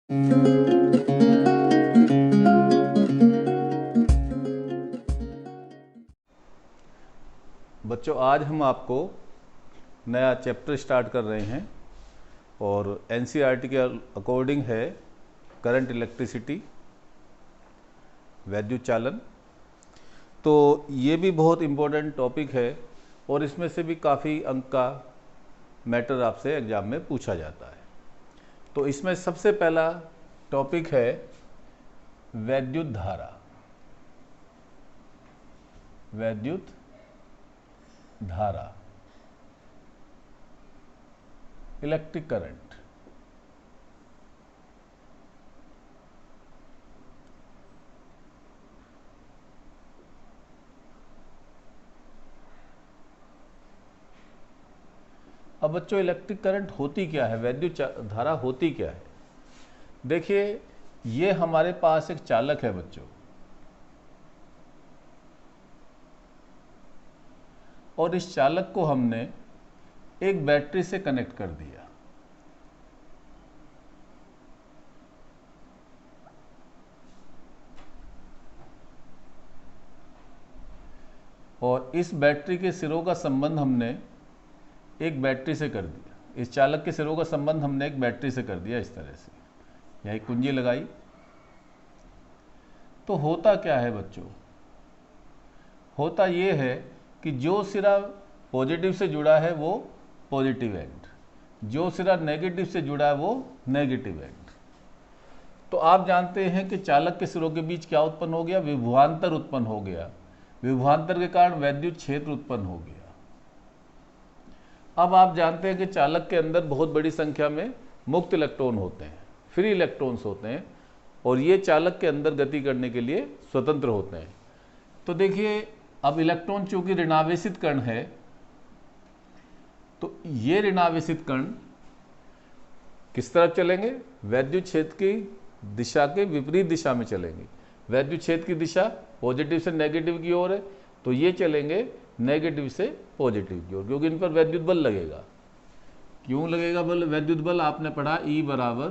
बच्चों, आज हम आपको नया चैप्टर स्टार्ट कर रहे हैं और एनसीईआरटी के अकॉर्डिंग है करंट इलेक्ट्रिसिटी, वैद्युत चालन। तो ये भी बहुत इम्पोर्टेंट टॉपिक है और इसमें से भी काफ़ी अंक का मैटर आपसे एग्जाम में पूछा जाता है। तो इसमें सबसे पहला टॉपिक है वैद्युत धारा, वैद्युत धारा, इलेक्ट्रिक करंट। अब बच्चों, इलेक्ट्रिक करंट होती क्या है, वैद्युत धारा होती क्या है? देखिए, ये हमारे पास एक चालक है बच्चों, और इस चालक को हमने एक बैटरी से कनेक्ट कर दिया। और इस बैटरी के सिरों का संबंध हमने एक बैटरी से कर दिया। इस चालक के सिरों का संबंध हमने एक बैटरी से कर दिया। इस तरह से यही कुंजी लगाई। तो होता क्या है बच्चों? होता ये है कि जो सिरा पॉजिटिव से जुड़ा है वो पॉजिटिव एंड, जो सिरा नेगेटिव से जुड़ा है वो नेगेटिव एंड। तो आप जानते हैं कि चालक के सिरों के बीच क्या उत्पन्न हो गया? विभवांतर उत्पन्न हो गया। विभवांतर के कारण वैद्युत क्षेत्र उत्पन्न हो गया। अब आप जानते हैं कि चालक के अंदर बहुत बड़ी संख्या में मुक्त इलेक्ट्रॉन होते हैं, फ्री इलेक्ट्रॉन्स होते हैं, और ये चालक के अंदर गति करने के लिए स्वतंत्र होते हैं। तो देखिए, अब इलेक्ट्रॉन चूंकि ऋणावेशित कण है, तो ये ऋणावेशित कण किस तरफ चलेंगे? वैद्युत क्षेत्र की दिशा के विपरीत दिशा में चलेंगे। वैद्युत क्षेत्र की दिशा पॉजिटिव से नेगेटिव की ओर है, तो ये चलेंगे नेगेटिव से पॉजिटिव की ओर, क्योंकि इन पर वैद्युत बल लगेगा। क्यों लगेगा बल? वैद्युत बल आपने पढ़ा E बराबर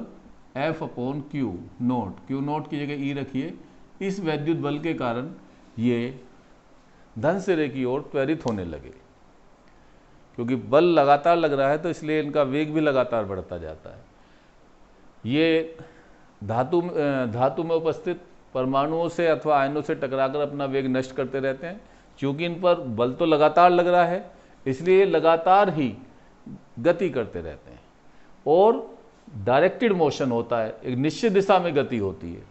F/Q नोट। Q नोट की जगह E रखिए। इस वैद्युत बल के कारण ये धन सिरे की ओर त्वरित होने लगे। क्योंकि बल लगातार लग रहा है तो इसलिए इनका वेग भी लगातार बढ़ता जाता है। ये धातु में उपस्थित परमाणुओं से अथवा आयनों से टकराकर अपना वेग नष्ट करते रहते हैं। क्योंकि इन पर बल तो लगातार लग रहा है, इसलिए लगातार ही गति करते रहते हैं और डायरेक्टेड मोशन होता है, एक निश्चित दिशा में गति होती है।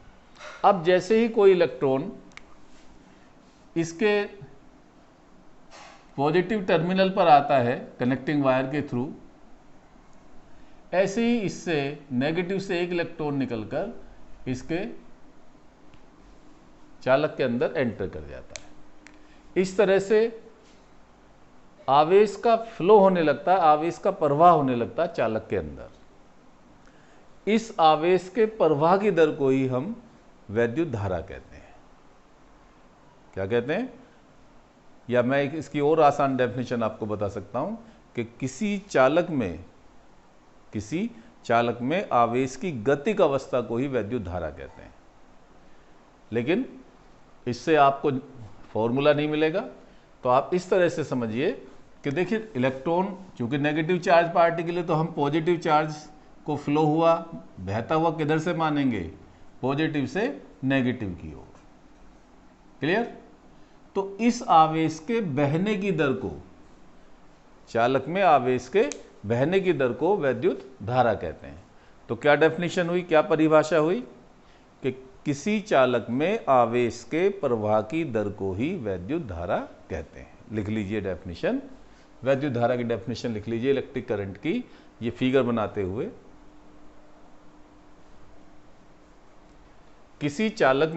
अब जैसे ही कोई इलेक्ट्रॉन इसके पॉजिटिव टर्मिनल पर आता है कनेक्टिंग वायर के थ्रू, ऐसे ही इससे नेगेटिव से एक इलेक्ट्रॉन निकलकर इसके चालक के अंदर एंटर कर जाता है। इस तरह से आवेश का फ्लो होने लगता है, आवेश का प्रवाह होने लगता है चालक के अंदर। इस आवेश के प्रवाह की दर को ही हम वैद्युत धारा कहते हैं। क्या कहते हैं? या मैं इसकी और आसान डेफिनेशन आपको बता सकता हूं कि किसी चालक में आवेश की गतिक अवस्था को ही वैद्युत धारा कहते हैं। लेकिन इससे आपको फॉर्मूला नहीं मिलेगा, तो आप इस तरह से समझिए कि देखिए, इलेक्ट्रॉन चूंकि नेगेटिव चार्ज पार्टिकल है, तो हम पॉजिटिव चार्ज को फ्लो हुआ बहता हुआ किधर से मानेंगे? पॉजिटिव से नेगेटिव की ओर। क्लियर? तो इस आवेश के बहने की दर को, चालक में आवेश के बहने की दर को वैद्युत धारा कहते हैं। तो क्या डेफिनेशन हुई, क्या परिभाषा हुई? कि किसी चालक में आवेश के प्रवाह की दर को ही वैद्युत धारा कहते हैं। लिख लीजिए डेफिनेशन, वैद्युत धारा की डेफिनेशन लिख लीजिए इलेक्ट्रिक करंट की, ये फिगर बनाते हुए। किसी चालक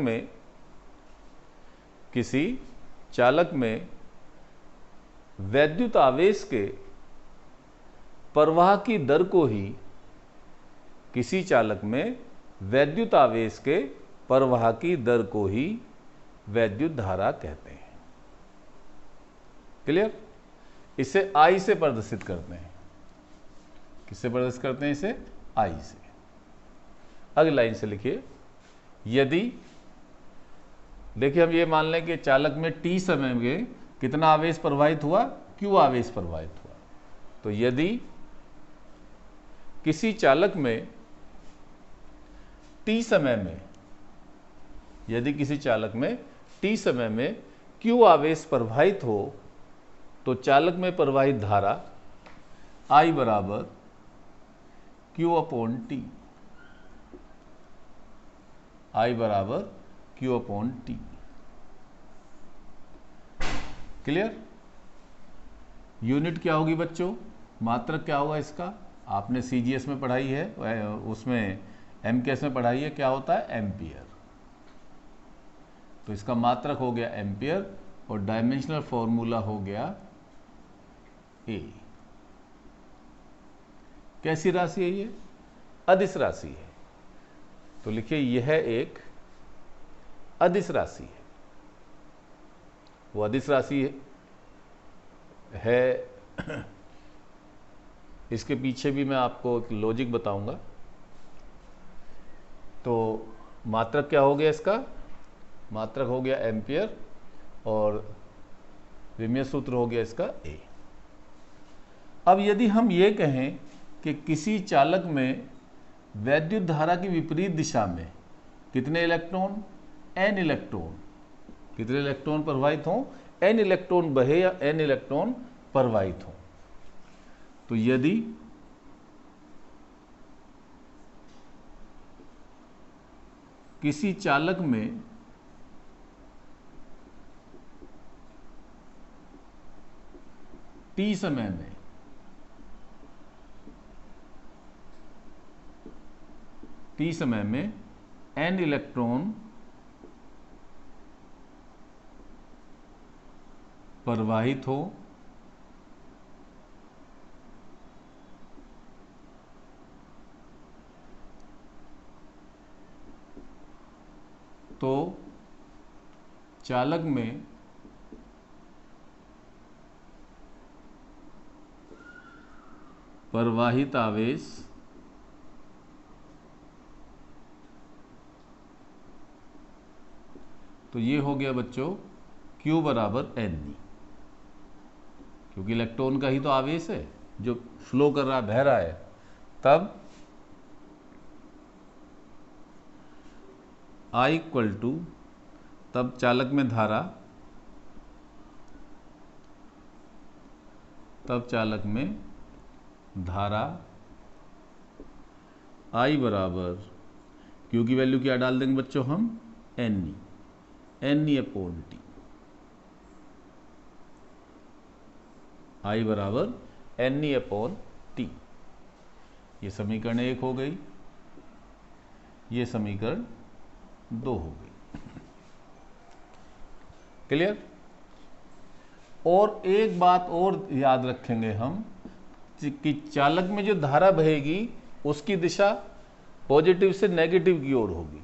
में वैद्युत आवेश के प्रवाह की दर को ही, किसी चालक में वैद्युत आवेश के प्रवाह की दर को ही वैद्युत धारा कहते हैं। क्लियर? इसे I से प्रदर्शित करते हैं। किससे प्रदर्शित करते हैं इसे? I से। अगली लाइन से लिखिए, यदि देखिए हम ये मान लें कि चालक में t समय में कितना आवेश प्रवाहित हुआ, q आवेश प्रवाहित हुआ। तो यदि किसी चालक में t समय में, यदि किसी चालक में t समय में q आवेश प्रवाहित हो तो चालक में प्रवाहित धारा I बराबर Q अपॉन T, I बराबर Q upon T। Clear? Unit क्या होगी बच्चों, मात्रक क्या होगा इसका, आपने CGS में पढ़ाई है, उसमें MCAS में पढ़ाई है, क्या होता है एम्पियर। तो इसका मात्रक हो गया एम्पियर और डायमेंशनल फॉर्मूला हो गया A। कैसी राशि है ये, अदिश राशि है। तो लिखिए यह एक अदिश राशि है। वो अदिश राशि है इसके पीछे भी मैं आपको एक लॉजिक बताऊंगा। तो मात्रक क्या हो गया इसका, मात्रक हो गया एम्पियर और विमेय सूत्र हो गया इसका A। अब यदि हम ये कहें कि किसी चालक में वैद्युत धारा की विपरीत दिशा में कितने इलेक्ट्रॉन, n इलेक्ट्रॉन, कितने इलेक्ट्रॉन प्रवाहित हों, n इलेक्ट्रॉन बहे या n इलेक्ट्रॉन प्रवाहित हों। तो यदि किसी चालक में t समय में n इलेक्ट्रॉन प्रवाहित हो तो चालक में प्रवाहित आवेश तो ये हो गया बच्चों Q बराबर NE, क्योंकि इलेक्ट्रॉन का ही तो आवेश है जो फ्लो कर रहा है, बह रहा है। तब I इक्वल टू, तब चालक में धारा, तब चालक में धारा I बराबर Q की वैल्यू क्या डाल देंगे बच्चों हम, NE अपॉन T। I बराबर NE अपॉन T। ये समीकरण 1 हो गई, ये समीकरण 2 हो गई। क्लियर? और एक बात और याद रखेंगे हम कि चालक में जो धारा बहेगी उसकी दिशा पॉजिटिव से नेगेटिव की ओर होगी,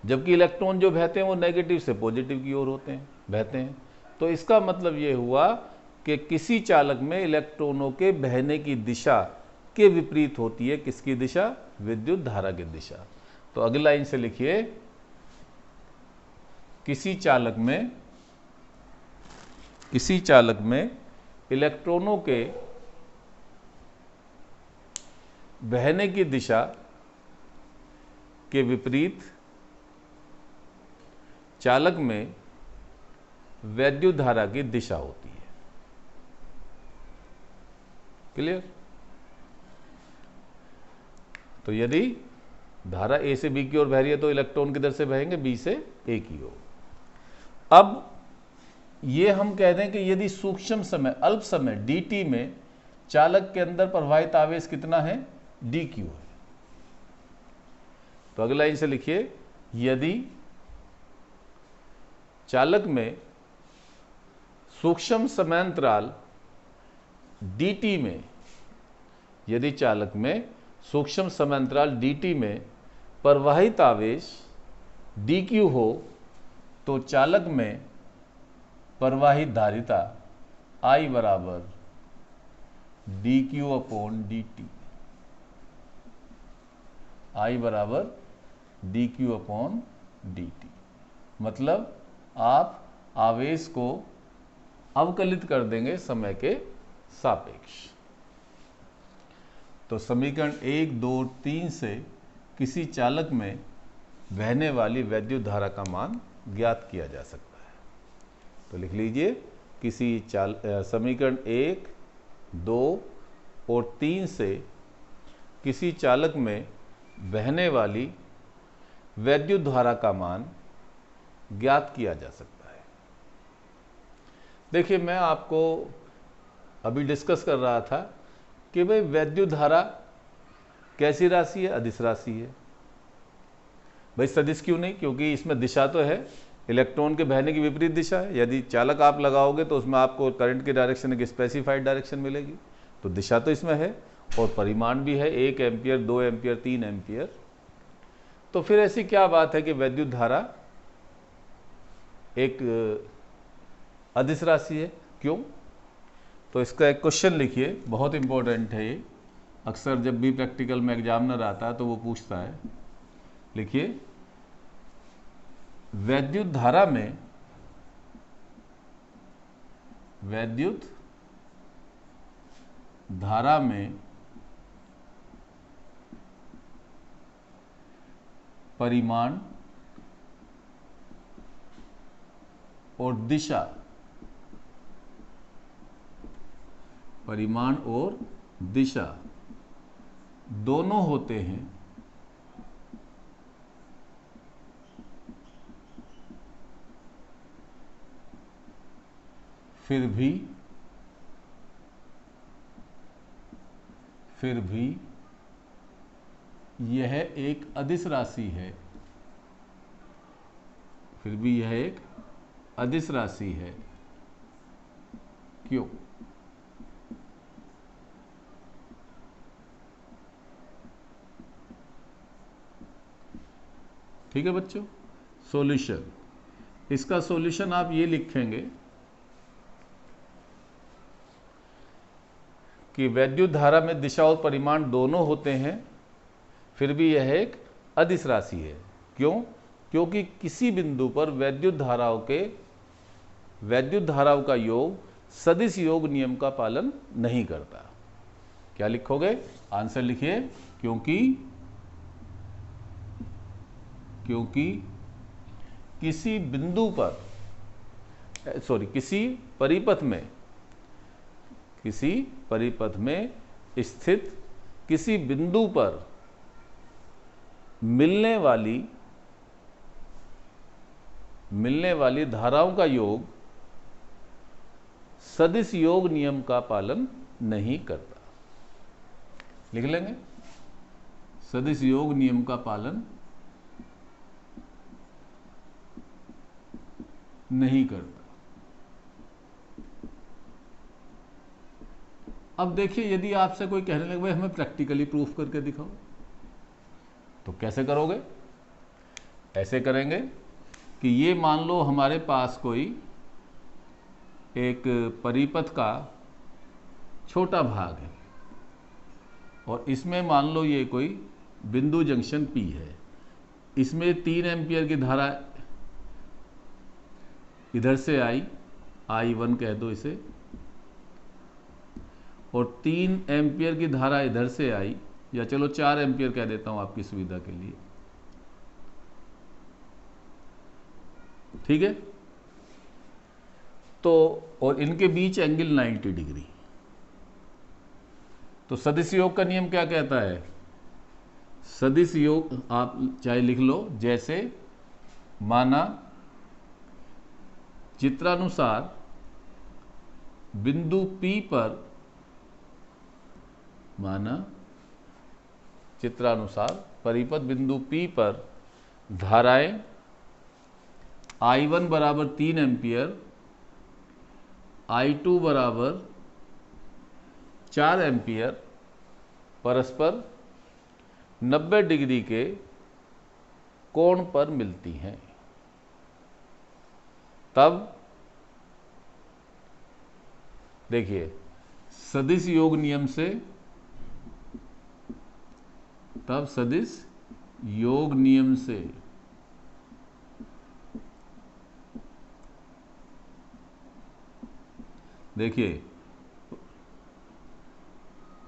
जबकि इलेक्ट्रॉन जो बहते हैं वो नेगेटिव से पॉजिटिव की ओर होते हैं, बहते हैं। तो इसका मतलब ये हुआ कि किसी चालक में इलेक्ट्रॉनों के बहने की दिशा के विपरीत होती है, किसकी दिशा, विद्युत धारा की दिशा। तो अगली लाइन से लिखिए, किसी चालक में इलेक्ट्रॉनों के बहने की दिशा के विपरीत चालक में वैद्युत धारा की दिशा होती है। क्लियर? तो यदि धारा A से B की ओर बह रही है तो इलेक्ट्रॉन किधर से बहेंगे, B से A की ओर। अब ये हम कह दें कि यदि सूक्ष्म समय, अल्प समय dt में चालक के अंदर प्रवाहित आवेश कितना है, dq है। तो अगला लाइन से लिखिए, यदि चालक में सूक्ष्म समयांतराल dt में, यदि चालक में सूक्ष्म समयांतराल dt में प्रवाहित आवेश dq हो तो चालक में प्रवाहित धारिता I बराबर dq अपॉन dt, I बराबर D Q upon D T. मतलब आप आवेश को अवकलित कर देंगे समय के सापेक्ष। तो समीकरण 1, 2, 3 से किसी चालक में बहने वाली वैद्युत धारा का मान ज्ञात किया जा सकता है। तो लिख लीजिए, किसी समीकरण 1, 2 और 3 से किसी चालक में बहने वाली वैद्युत धारा का मान ज्ञात किया जा सकता है। देखिए, मैं आपको अभी डिस्कस कर रहा था कि भाई वैद्युत धारा कैसी राशि है? अदिश राशि है। भाई सदिश क्यों नहीं? क्योंकि इसमें दिशा तो है, इलेक्ट्रॉन के बहने की विपरीत दिशा है। यदि चालक आप लगाओगे तो उसमें आपको करंट की डायरेक्शन एक स्पेसिफाइड डायरेक्शन मिलेगी, तो दिशा तो इसमें है और परिमाण भी है 1 एम्पियर, 2 एम्पियर, 3 एम्पियर। तो फिर ऐसी क्या बात है कि वैद्युत धारा एक अदिश राशि है? क्यों? तो इसका एक क्वेश्चन लिखिए, बहुत इंपॉर्टेंट है ये। अक्सर जब भी प्रैक्टिकल में एग्जामिनर आता है तो वो पूछता है। लिखिए, वैद्युत धारा में परिमाण और दिशा दोनों होते हैं, फिर भी यह एक अदिश राशि है। फिर भी यह एक अदिश राशि है। क्यों? ठीक है बच्चों। सॉल्यूशन, इसका सॉल्यूशन आप ये लिखेंगे कि वैद्युत धारा में दिशा और परिमाण दोनों होते हैं, फिर भी यह एक अदिश राशि है। क्यों? क्योंकि किसी बिंदु पर वैद्युत धाराओं का योग सदिश योग नियम का पालन नहीं करता। क्या लिखोगे? आंसर लिखिए, क्योंकि किसी परिपथ में स्थित किसी बिंदु पर मिलने वाली धाराओं का योग सदिश योग नियम का पालन नहीं करता। लिख लेंगे, सदिश योग नियम का पालन नहीं करता। अब देखिए, यदि आपसे कोई कहने लगे भाई हमें प्रैक्टिकली प्रूफ करके दिखाओ, तो कैसे करोगे? ऐसे करेंगे कि ये मान लो हमारे पास कोई एक परिपथ का छोटा भाग है और इसमें मान लो ये कोई बिंदु जंक्शन P है। इसमें 3 एम्पियर की धारा इधर से आई, I1 कह दो इसे, और 3 एम्पियर की धारा इधर से आई, या चलो 4 एम्पियर कह देता हूं आपकी सुविधा के लिए। ठीक है? तो और इनके बीच एंगल 90 डिग्री। तो सदिश योग का नियम क्या कहता है? सदिश योग आप चाहे लिख लो, जैसे माना चित्रानुसार बिंदु P पर, परिपथ बिंदु P पर धाराएं I1 बराबर 3 एम्पियर, I2 बराबर 4 एम्पियर परस्पर 90 डिग्री के कोण पर मिलती हैं। तब देखिए, सदिश योग नियम से योग नियम से देखिए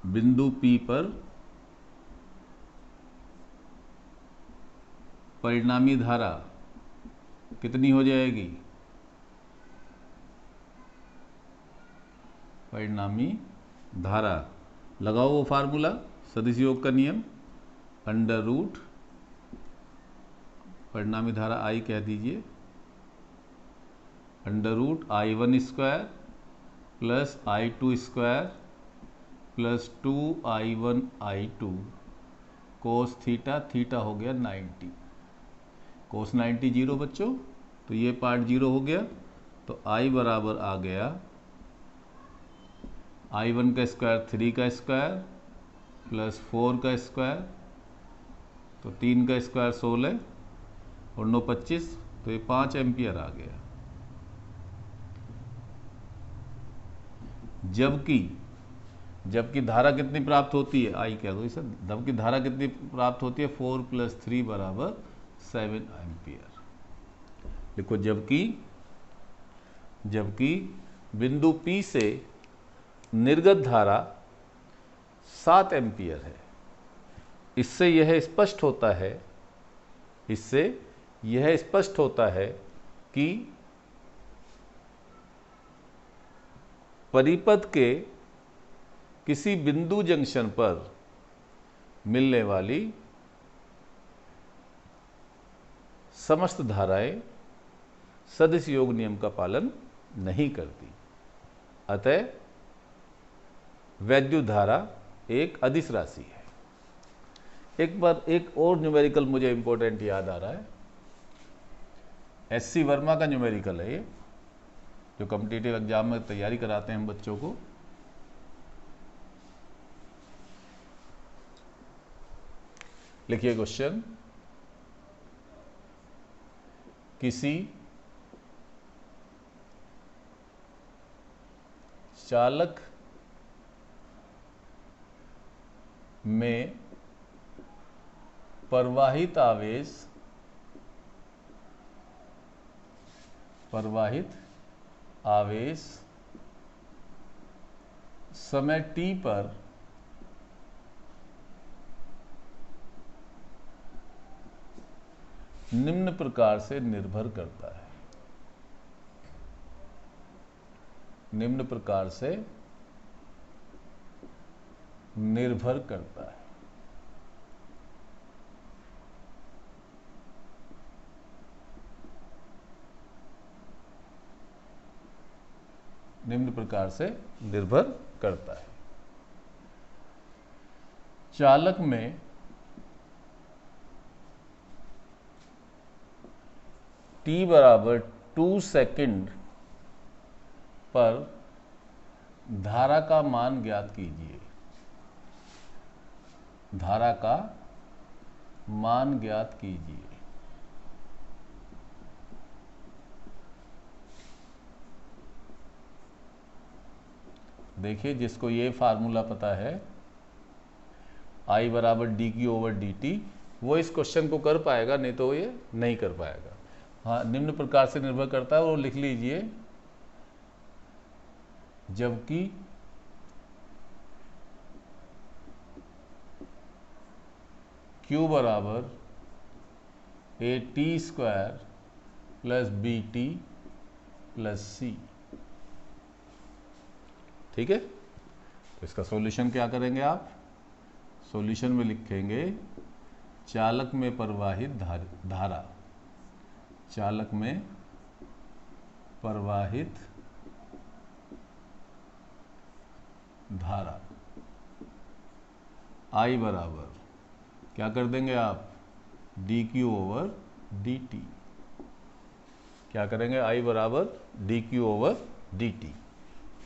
बिंदु P पर परिणामी धारा कितनी हो जाएगी? परिणामी धारा लगाओ वो फार्मूला, सदिश योग का नियम, अंडर रूट परिणामी धारा I कह दीजिए, under root I1 square plus I2 square plus 2I1 I2 cos theta, theta हो गया 90, कोस 90 जीरो बच्चों, तो ये पार्ट जीरो हो गया। तो I बराबर आ गया I1 का स्क्वायर 3 का स्क्वायर प्लस 4 का स्क्वायर, तो 3 का स्क्वायर 16 और 9 25, तो ये 5 एम्पियर आ गया। जबकि धारा कितनी प्राप्त होती है? आई कह दो इसे, जबकि धारा कितनी प्राप्त होती है? 4 + 3 बराबर 7 एम्पियर। देखो जबकि बिंदु P से निर्गत धारा 7 एम्पियर है। इससे यह स्पष्ट होता है कि परिपथ के किसी बिंदु जंक्शन पर मिलने वाली समस्त धाराएं सदिश योग नियम का पालन नहीं करती। अतः वैद्युत धारा एक अदिश राशि है। एक बार एक और न्यूमेरिकल मुझे इंपॉर्टेंट याद आ रहा है, SC वर्मा का न्यूमेरिकल है ये, जो कॉम्पिटिटिव एग्जाम में तैयारी कराते हैं हम बच्चों को। लिखिए क्वेश्चन, किसी चालक में प्रवाहित आवेश समय t पर निम्न प्रकार से निर्भर करता है। निम्न प्रकार से निर्भर करता है। निम्न प्रकार से निर्भर करता है। चालक में t बराबर 2 सेकंड पर धारा का मान ज्ञात कीजिए। धारा का मान ज्ञात कीजिए। देखिए, जिसको ये फार्मूला पता है I बराबर dq/dt, वो इस क्वेश्चन को कर पाएगा, नहीं तो ये नहीं कर पाएगा। हाँ, निम्न प्रकार से निर्भर करता है, वो लिख लीजिए, जबकि Q बराबर AT² + BT + C। ठीक है, तो इसका सॉल्यूशन क्या करेंगे आप? सॉल्यूशन में लिखेंगे चालक में प्रवाहित धारा, चालक में प्रवाहित धारा I बराबर क्या कर देंगे आप? dq/dt। क्या करेंगे? I बराबर dq/dt,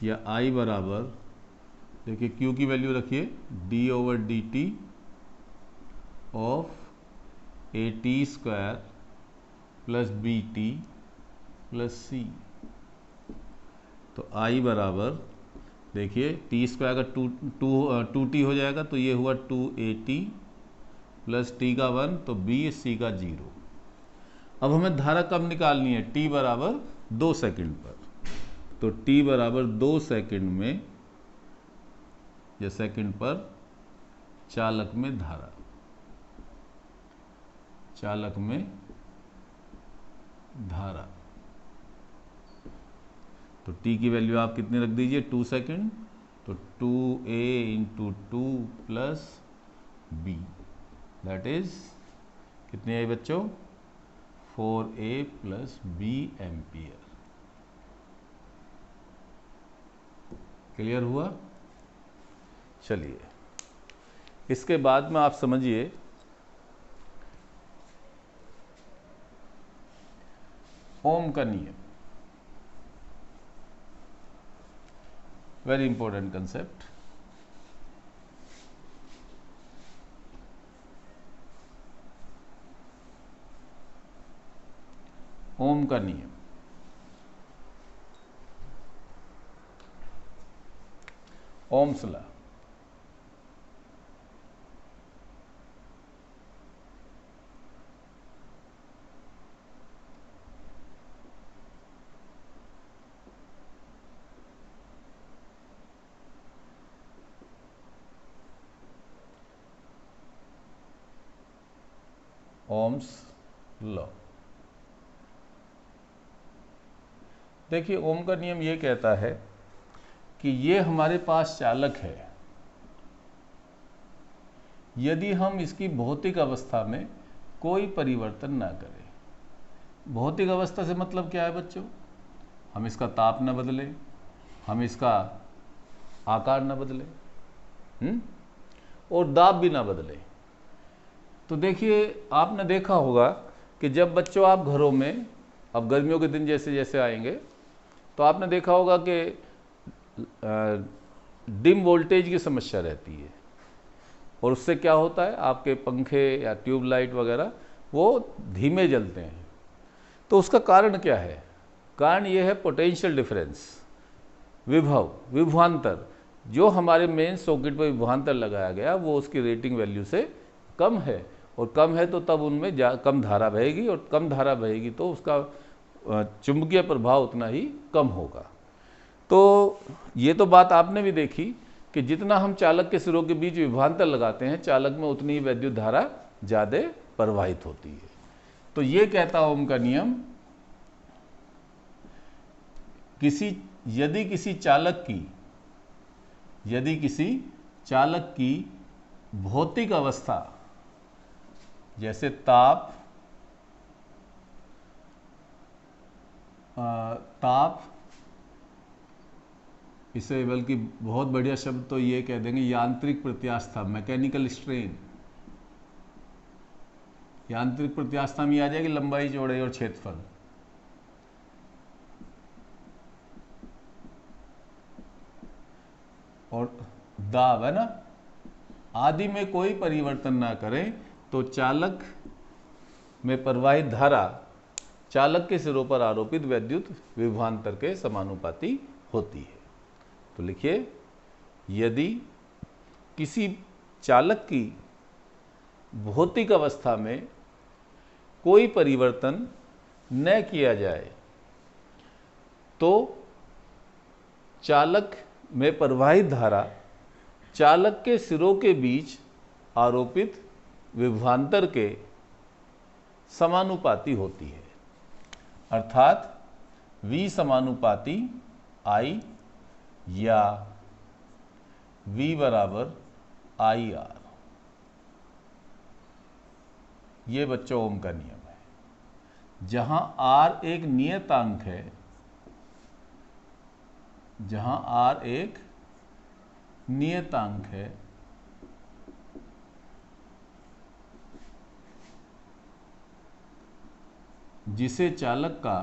या I बराबर, देखिए Q की वैल्यू रखिए, d/dt of AT² + BT + C। तो I बराबर, देखिए t² का 2t हो जाएगा, तो ये हुआ 2AT प्लस टी का 1 तो बी सी का 0। अब हमें धारा कब निकालनी है? टी बराबर 2 सेकंड पर। तो टी बराबर 2 सेकंड में या सेकंड पर चालक में धारा, चालक में धारा। तो t की वैल्यू आप कितनी रख दीजिए? 2 सेकंड। तो 2a into 2 plus b, that is कितनी आई बच्चों? 4a plus b ampere. Clear हुआ? चलिए, इसके बाद में आप समझिए ओम का नियम। Very important concept. ओम का नियम। Ohm's law. Ohm's law. देखिए, ओम का नियम ये कहता है कि ये हमारे पास चालक है, यदि हम इसकी भौतिक अवस्था में कोई परिवर्तन ना करें। भौतिक अवस्था से मतलब क्या है बच्चों? हम इसका ताप न बदलें, हम इसका आकार न बदलें, और दाब भी ना बदलें। तो देखिए, आपने देखा होगा कि जब बच्चों आप घरों में, अब गर्मियों के दिन जैसे जैसे आएंगे, तो आपने देखा होगा कि डिम वोल्टेज की समस्या रहती है, और उससे क्या होता है, आपके पंखे या ट्यूबलाइट वगैरह वो धीमे जलते हैं। तो उसका कारण क्या है? कारण ये है पोटेंशियल डिफरेंस, विभवांतर। जो हमारे मेन सॉकेट पर विभवांतर लगाया गया वो उसकी रेटिंग वैल्यू से कम है, और कम है तो तब उनमें कम धारा बहेगी, और कम धारा बहेगी तो उसका चुंबकीय प्रभाव उतना ही कम होगा। तो ये तो बात आपने भी देखी कि जितना हम चालक के सिरों के बीच विभवांतर लगाते हैं, चालक में उतनी ही वैद्युत धारा ज़्यादा प्रवाहित होती है। तो ये कहता ओम का नियम, यदि किसी चालक की भौतिक अवस्था, जैसे ताप इसे बल्कि बहुत बढ़िया शब्द तो ये कह देंगे यांत्रिक प्रत्यास्था, मैकेनिकल स्ट्रेन। यांत्रिक प्रत्यास्था में आ जाएगी लंबाई, चौड़ाई और क्षेत्रफल। और दाब है ना, आदि में कोई परिवर्तन ना करें तो चालक में प्रवाहित धारा चालक के सिरों पर आरोपित वैद्युत विभवांतर के समानुपाती होती है। तो लिखिए, यदि किसी चालक की भौतिक अवस्था में कोई परिवर्तन न किया जाए तो चालक में प्रवाहित धारा चालक के सिरों के बीच आरोपित विभवांतर के समानुपाती होती है, अर्थात V समानुपाती I या V बराबर IR। ये बच्चों ओम का नियम है। जहां R एक नियतांक है, जहां R एक नियतांक है, जिसे चालक का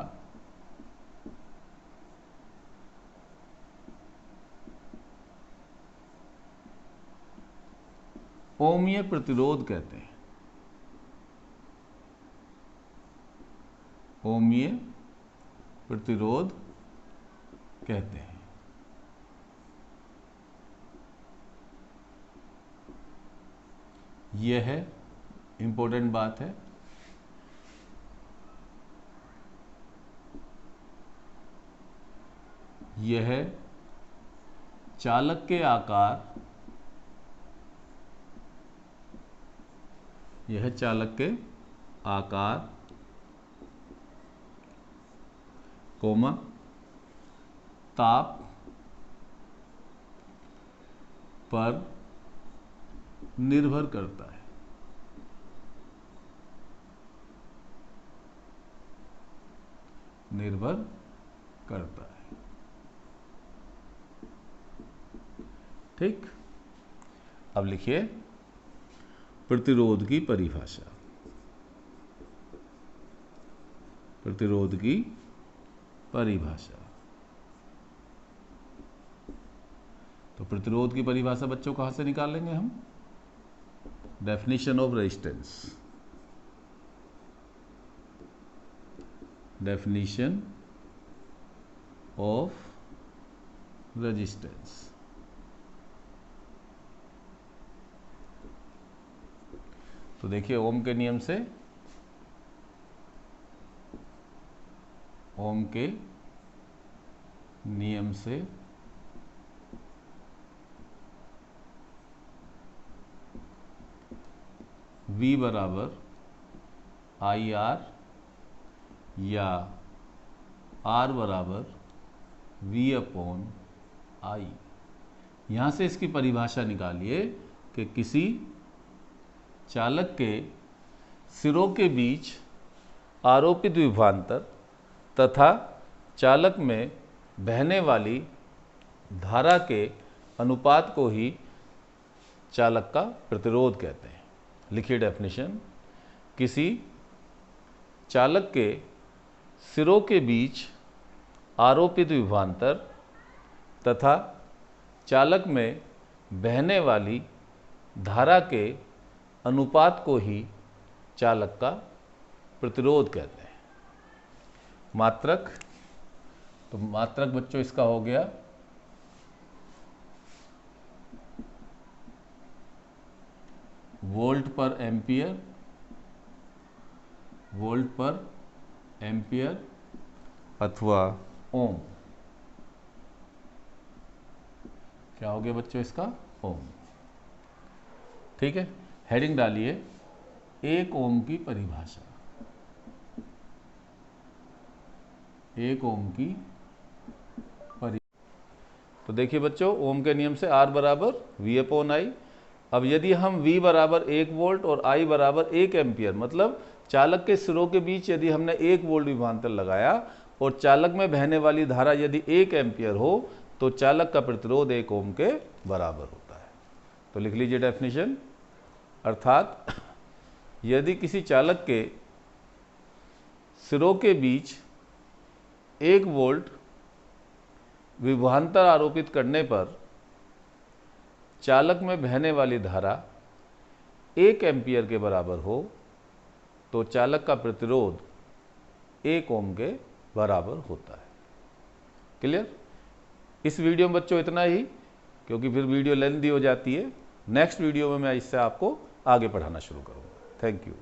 ओमीय प्रतिरोध कहते हैं। ओमीय प्रतिरोध कहते हैं। यह इंपॉर्टेंट बात है, यह चालक के आकार, यह चालक के आकार, कोमा ताप पर निर्भर करता है। निर्भर करता है। ठीक, अब लिखिए प्रतिरोध की परिभाषा। प्रतिरोध की परिभाषा। तो प्रतिरोध की परिभाषा बच्चों कहां से निकालेंगे हम? Definition of resistance. Definition of resistance. तो देखिए ओम के नियम से, ओम के नियम से V बराबर आई आर या R बराबर V अपॉन आई। यहाँ से इसकी परिभाषा निकालिए कि किसी चालक के सिरों के बीच आरोपित विभवांतर तथा चालक में बहने वाली धारा के अनुपात को ही चालक का प्रतिरोध कहते हैं। लिखिए डेफिनेशन। किसी चालक के सिरों के बीच आरोपित विभवांतर तथा चालक में बहने वाली धारा के अनुपात को ही चालक का प्रतिरोध कहते हैं। मात्रक, तो मात्रक बच्चों इसका हो गया वोल्ट पर एम्पियर, वोल्ट पर एम्पियर अथवा ओम। क्या हो गया बच्चों इसका? ओम। ठीक है, हेडिंग डालिए 1 ओम की परिभाषा। 1 ओम की तो देखिए बच्चों ओम के नियम से R बराबर V अपॉन आई। अब यदि हम V बराबर 1 वोल्ट और I बराबर 1 एम्पियर, मतलब चालक के सिरों के बीच यदि हमने 1 वोल्ट विभवांतर लगाया और चालक में बहने वाली धारा यदि 1 एम्पियर हो तो चालक का प्रतिरोध 1 ओम के बराबर होता है। तो लिख लीजिए डेफिनेशन। अर्थात यदि किसी चालक के सिरों के बीच 1 वोल्ट विभवांतर आरोपित करने पर चालक में बहने वाली धारा 1 एम्पियर के बराबर हो तो चालक का प्रतिरोध 1 ओम के बराबर होता है। क्लियर? इस वीडियो में बच्चों इतना ही, क्योंकि फिर वीडियो लेंथी हो जाती है। नेक्स्ट वीडियो में मैं इससे आपको आगे पढ़ाना शुरू करूँगा। Thank you.